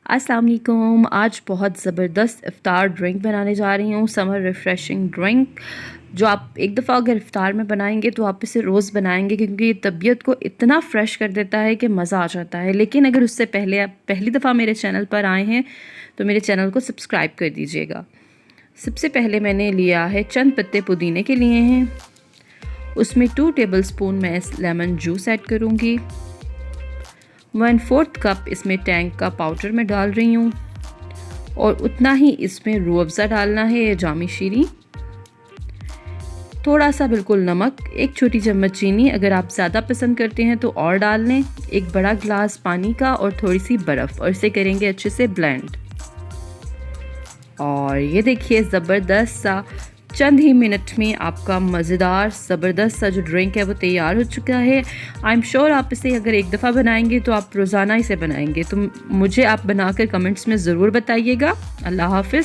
अस्सलाम वालेकुम। आज बहुत ज़बरदस्त इफ़्तार ड्रिंक बनाने जा रही हूँ, समर रिफ़्रेशिंग ड्रिंक, जो आप एक दफ़ा अगर इफ़्तार में बनाएंगे तो आप इसे रोज़ बनाएंगे, क्योंकि ये तबीयत को इतना फ़्रेश कर देता है कि मज़ा आ जाता है। लेकिन अगर उससे पहले आप पहली दफ़ा मेरे चैनल पर आए हैं तो मेरे चैनल को सब्सक्राइब कर दीजिएगा। सबसे पहले मैंने लिया है चंद पत्ते पुदीने के लिए हैं, उसमें 2 टेबलस्पून मैं लेमन जूस ऐड करूँगी। 1/4 कप इसमें टैंग का पाउडर मैं डाल रही हूँ और उतना ही इसमें रूह अफ़ज़ा डालना है या जामी शीरी, थोड़ा सा बिल्कुल नमक, 1 छोटी चम्मच चीनी, अगर आप ज़्यादा पसंद करते हैं तो और डाल लें, 1 बड़ा गिलास पानी का और थोड़ी सी बर्फ़, और इसे करेंगे अच्छे से ब्लेंड। और ये देखिए ज़बरदस्त सा चंद ही मिनट में आपका मज़ेदार ज़बरदस्त सा जो ड्रिंक है वो तैयार हो चुका है। आई एम श्योर आप इसे अगर एक दफ़ा बनाएंगे तो आप रोज़ाना इसे बनाएंगे, तो मुझे आप बनाकर कमेंट्स में ज़रूर बताइएगा। अल्लाह हाफ़िज़।